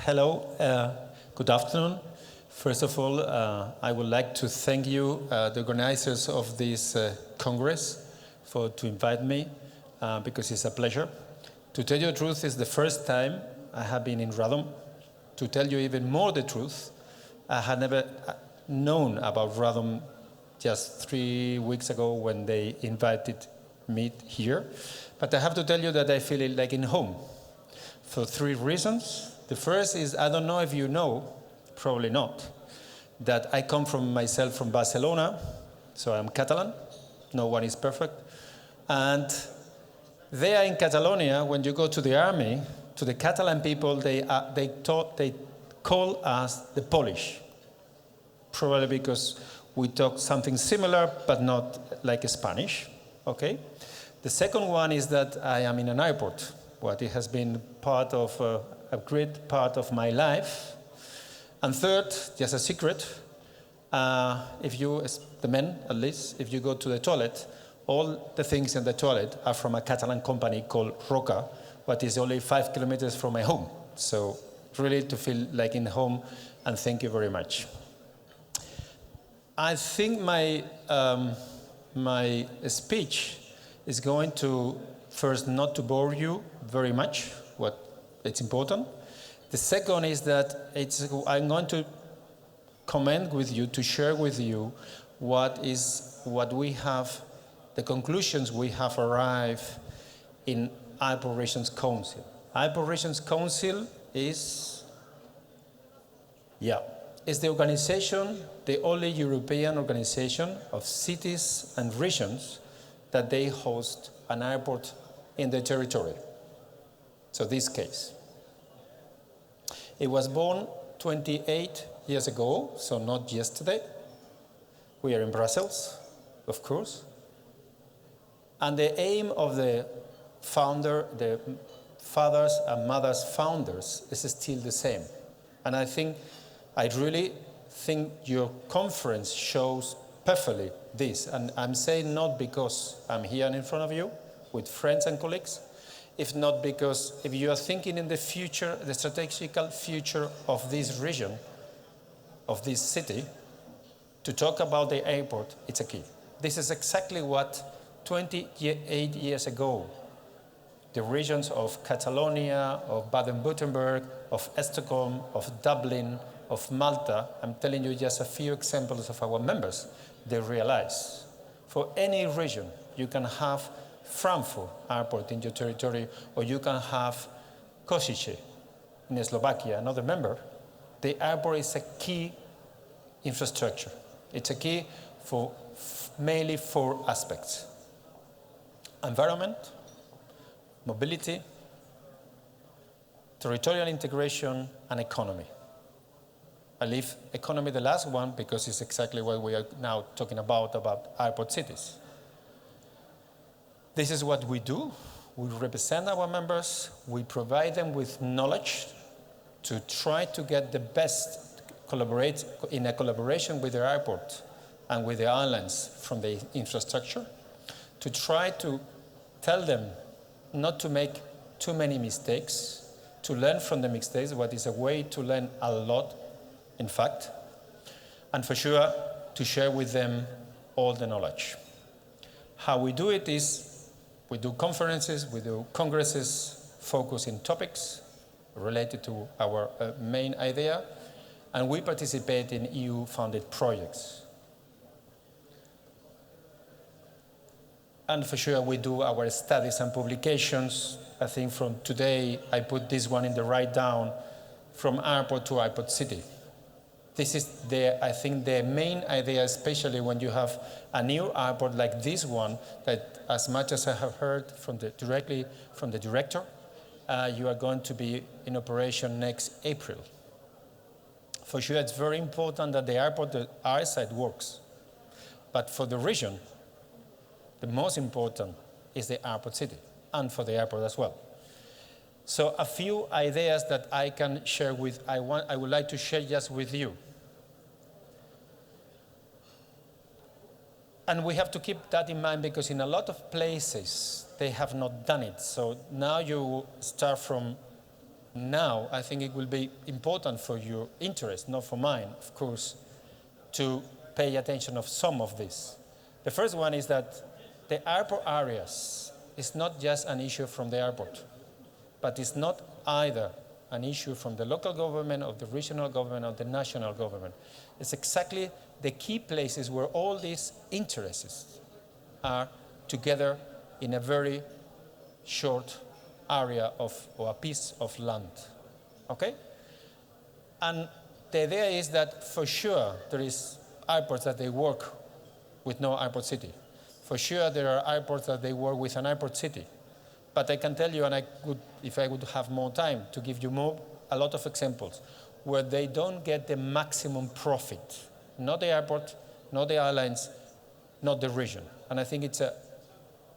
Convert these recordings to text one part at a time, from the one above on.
Hello, good afternoon. First of all, I would like to thank you, the organizers of this Congress, to invite me, because it's a pleasure. To tell you the truth, it's the first time I have been in Radom. To tell you even more the truth, I had never known about Radom just 3 weeks ago when they invited me here. But I have to tell you that I feel like in home for 3 reasons. The first is, I don't know if you know, probably not, that I come from Barcelona, so I'm Catalan. No one is perfect. And there in Catalonia, when you go to the army, to the Catalan people, they call us the Polish, probably because we talk something similar, but not like Spanish, okay? The second one is that I am in an airport. What it has been part of a great part of my life. And third, just a secret, if you, the men at least, if you go to the toilet, all the things in the toilet are from a Catalan company called Roca, what is only 5 kilometers from my home. So really to feel like in home, and thank you very much. I think my speech is going to, first, not to bore you very much, it's important. The second is that I'm going to comment with you, to share with you what we have, the conclusions we have arrived in Operations Council. Operations Council is the organization, the only European organization of cities and regions that they host an airport in the territory. So this case. It was born 28 years ago, so not yesterday. We are in Brussels, of course. And the aim of the fathers and mothers founders is still the same. And I really think your conference shows perfectly this. And I'm saying not because I'm here in front of you with friends and colleagues, if not because if you are thinking in the future, the strategical future of this region, of this city, to talk about the airport, it's a key. This is exactly what 28 years ago, the regions of Catalonia, of Baden-Württemberg, of Stockholm, of Dublin, of Malta, I'm telling you just a few examples of our members, they realize. For any region, you can have Frankfurt airport in your territory, or you can have Košice in Slovakia, another member. The airport is a key infrastructure. It's a key for mainly 4 aspects: environment, mobility, territorial integration, and economy. I leave economy the last one because it's exactly what we are now talking about airport cities. This is what we do. We represent our members. We provide them with knowledge to try to get the best, collaborate in a collaboration with the airport and with the airlines from the infrastructure, to try to tell them not to make too many mistakes, to learn from the mistakes, what is a way to learn a lot, in fact, and for sure to share with them all the knowledge. How we do it is we do conferences, we do congresses, focusing topics related to our main idea, and we participate in EU-funded projects. And for sure, we do our studies and publications. I think from today, I put this one in the write down, from airport to airport city. This is I think the main idea, especially when you have a new airport like this one, that as much as I have heard directly from the director, you are going to be in operation next April. For sure, it's very important that the airport, the airside works. But for the region, the most important is the airport city, and for the airport as well. So a few ideas that I can share I would like to share just with you. And we have to keep that in mind because in a lot of places, they have not done it. So now you start from now I think it will be important for your interest, not for mine, of course, to pay attention of some of this. The first one is that the airport areas is not just an issue from the airport, but it's not either an issue from the local government, or the regional government, or the national government. It's exactly the key places where all these interests are together in a very short area or a piece of land, okay? And the idea is that for sure there is airports that they work with no airport city. For sure there are airports that they work with an airport city. But I can tell you, and I could, if I would have more time, to give you a lot of examples where they don't get the maximum profit. Not the airport, not the airlines, not the region. And I think it's a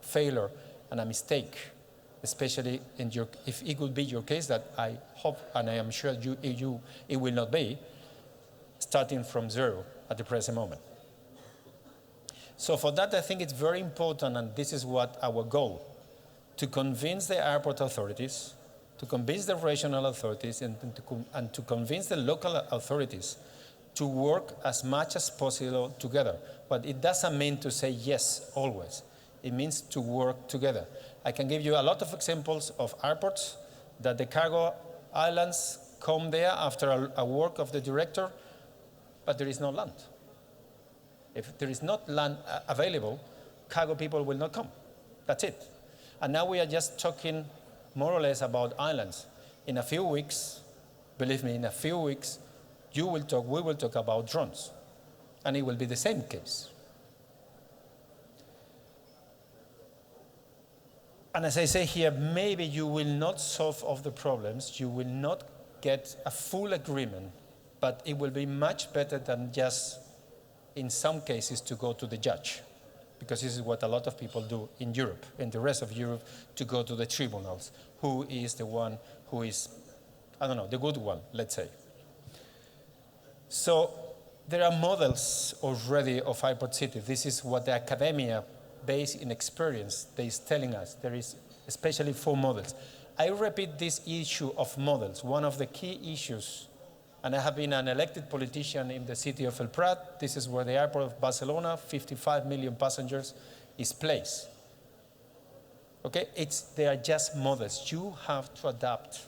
failure and a mistake, especially if it would be your case, that I hope, and I am sure it will not be, starting from zero at the present moment. So for that, I think it's very important, and this is what our goal, to convince the airport authorities, to convince the regional authorities, and to convince the local authorities to work as much as possible together. But it doesn't mean to say yes always. It means to work together. I can give you a lot of examples of airports that the cargo islands come there after a work of the director, but there is no land. If there is not land available, cargo people will not come. That's it. And now we are just talking more or less about islands. In a few weeks, believe me, in a few weeks, we will talk about drones. And it will be the same case. And as I say here, maybe you will not solve all the problems, you will not get a full agreement, but it will be much better than just, in some cases, to go to the judge. Because this is what a lot of people do in Europe, in the rest of Europe, to go to the tribunals. Who is the one who is, I don't know, the good one, let's say. So there are models already of airport cities. This is what the academia, based in experience, is telling us. There is especially 4 models. I repeat this issue of models, one of the key issues, and I have been an elected politician in the city of El Prat. This is where the airport of Barcelona, 55 million passengers, is placed. Okay, they are just models. You have to adapt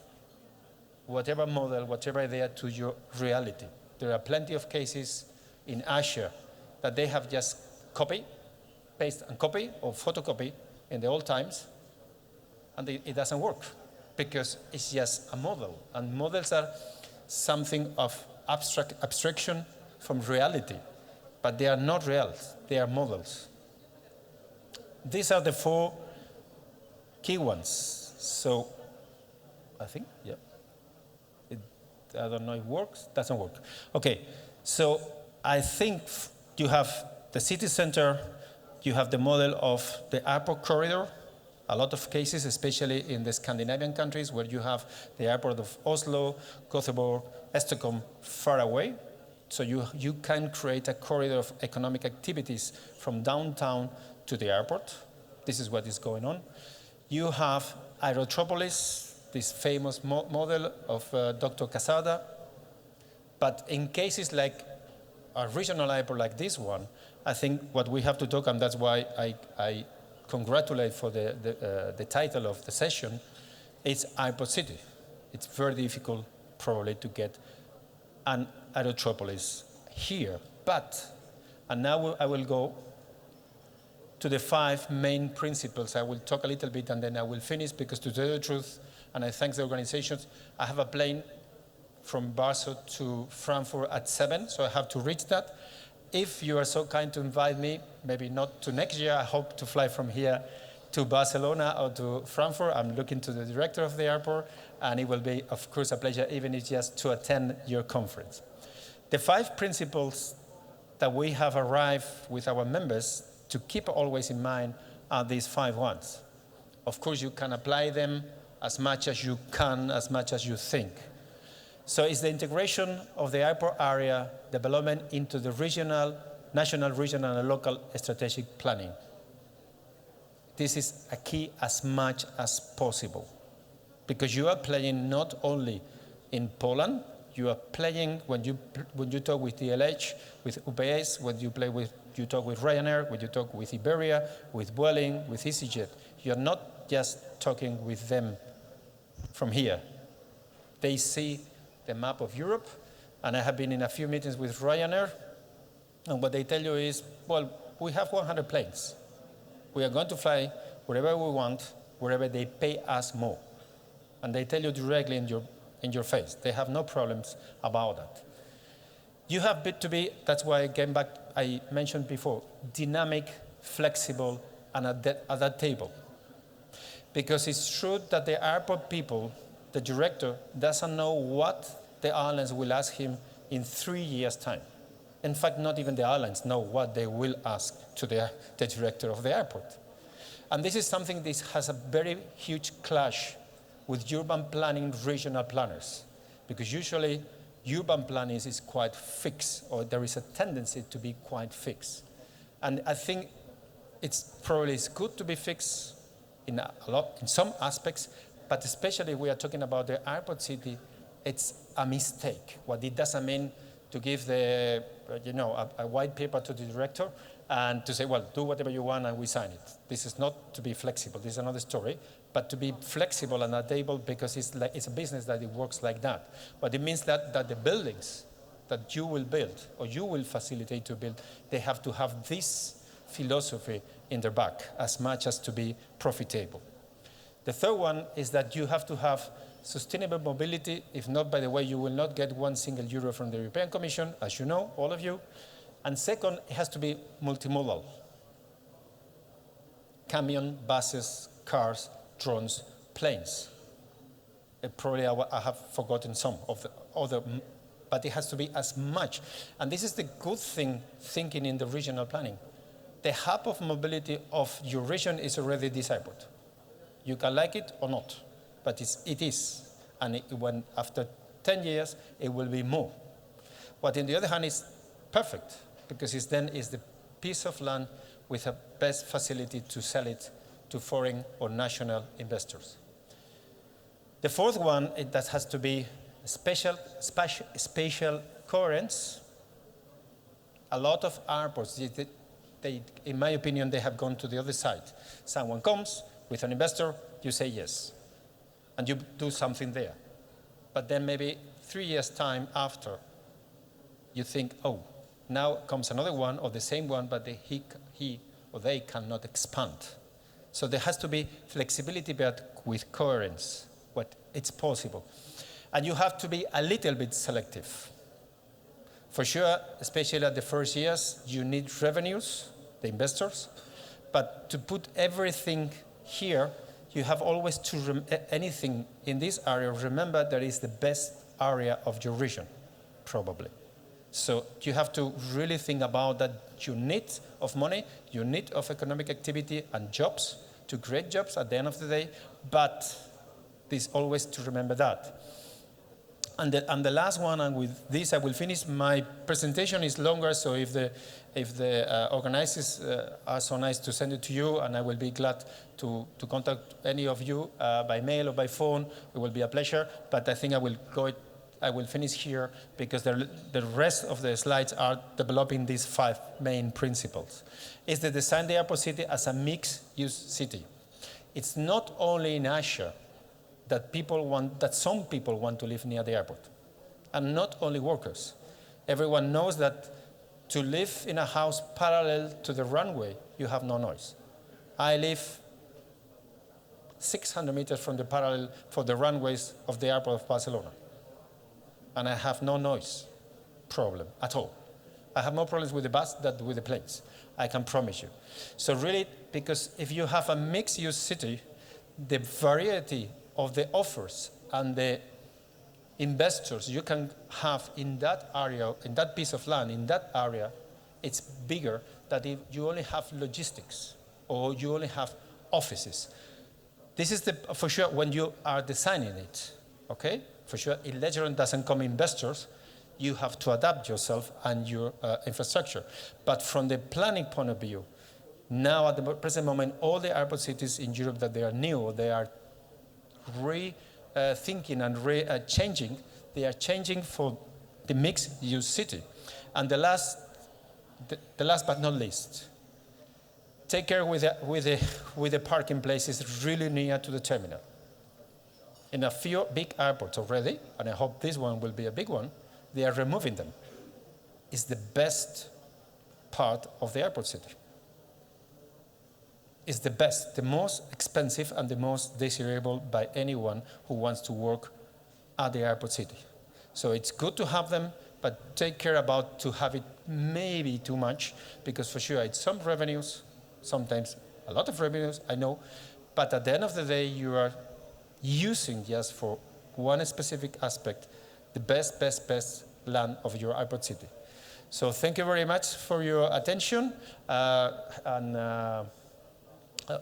whatever model, whatever idea to your reality. There are plenty of cases in Asia that they have just copy, paste and copy, or photocopy in the old times, and it doesn't work because it's just a model. And models are something of abstraction from reality, but they are not real, they are models. These are the 4 key ones. So I think, yeah. I don't know if it works, doesn't work. Okay, so I think you have the city center, you have the model of the airport corridor, a lot of cases, especially in the Scandinavian countries, where you have the airport of Oslo, Gothenburg, Stockholm far away. So you can create a corridor of economic activities from downtown to the airport. This is what is going on. You have Aerotropolis, this famous model of Dr. Casada. But in cases like a regional airport like this one, I think what we have to talk, and that's why I congratulate for the title of the session, is Airport City. It's very difficult probably to get an Aerotropolis here. But, and now I will go to the 5 main principles. I will talk a little bit and then I will finish, because to tell the truth, and I thank the organizations, I have a plane from Warsaw to Frankfurt at 7, so I have to reach that. If you are so kind to invite me, maybe not to next year, I hope to fly from here to Barcelona or to Frankfurt. I'm looking to the director of the airport, and it will be, of course, a pleasure, even if just to attend your conference. The 5 principles that we have arrived with our members to keep always in mind are these 5 ones. Of course, you can apply them as much as you can, as much as you think. So it's the integration of the airport area development into the regional, national, regional, and local strategic planning. This is a key as much as possible, because you are playing not only in Poland, you are playing when you talk with DLH, with UPS, when you talk with Ryanair, when you talk with Iberia, with Vueling, with EasyJet. You're not just talking with them from here. They see the map of Europe, and I have been in a few meetings with Ryanair, and what they tell you is, well, we have 100 planes. We are going to fly wherever we want, wherever they pay us more. And they tell you directly in your face. They have no problems about that. You have to be, that's why I mentioned before, dynamic, flexible, and adaptable. Because it's true that the airport people, the director, doesn't know what the airlines will ask him in 3 years' time. In fact, not even the airlines know what they will ask to the director of the airport. And this is something that has a very huge clash with urban planning regional planners, because usually urban planning is quite fixed, or there is a tendency to be quite fixed. And I think it's good to be fixed in some aspects, but especially if we are talking about the airport city, it's a mistake. What it doesn't mean to give a white paper to the director and to say, well, do whatever you want and we sign it. This is not to be flexible. This is another story. But to be flexible and adaptable, because it's a business that it works like that. But it means that the buildings that you will build or you will facilitate to build, they have to have this philosophy in their back as much as to be profitable. The third one is that you have to have sustainable mobility. If not, by the way, you will not get €1 single from the European Commission, as you know, all of you. And second, it has to be multimodal. Camion, buses, cars, drones, planes. Probably I have forgotten some of the other, but it has to be as much. And this is the good thing thinking in the regional planning. The hub of mobility of your region is already decided. You can like it or not, but it is. And when after 10 years, it will be more. What on the other hand is perfect, because it's the piece of land with a best facility to sell it to foreign or national investors. The fourth one, that has to be spatial coherence. A lot of airports, in my opinion, they have gone to the other side. Someone comes with an investor, you say yes, and you do something there. But then maybe 3 years' time after, you think, oh, now comes another one or the same one, but he or they cannot expand. So there has to be flexibility, but with coherence, what it's possible. And you have to be a little bit selective. For sure, especially at the first years, you need revenues, the investors, but to put everything here, you have always to, anything in this area, remember that is the best area of your region, probably. So you have to really think about that you need of money, you need of economic activity and jobs, to create jobs at the end of the day, but this always to remember that. And the last one, and with this I will finish. My presentation is longer, so if the organizers are so nice to send it to you, and I will be glad to contact any of you by mail or by phone, it will be a pleasure. But I think I will finish here, because the rest of the slides are developing these 5 main principles. It's the design the airport city as a mixed-use city. It's not only in Asia that some people want to live near the airport, and not only workers. Everyone knows that to live in a house parallel to the runway, you have no noise. I live 600 meters from the runways of the airport of Barcelona, and I have no noise problem at all. I have more problems with the bus than with the planes, I can promise you. So really, because if you have a mixed-use city, the variety of the offers and the investors you can have in that area, in that piece of land, in that area, it's bigger than if you only have logistics or you only have offices. This is for sure when you are designing it, okay? For sure, if later on doesn't come investors, you have to adapt yourself and your infrastructure. But from the planning point of view, now at the present moment, all the airport cities in Europe that they are new, they are thinking and changing, they are changing for the mixed-use city. And the last but not least, take care with the parking places really near to the terminal. In a few big airports already, and I hope this one will be a big one, they are removing them. It's the best part of the airport city. It's the best, the most expensive and the most desirable by anyone who wants to work at the airport city. So it's good to have them, but take care about to have it maybe too much, because for sure it's some revenues, sometimes a lot of revenues, I know, but at the end of the day you are using just for one specific aspect the best land of your airport city. So thank you very much for your attention, and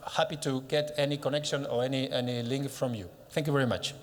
happy to get any connection or any link from you. Thank you very much.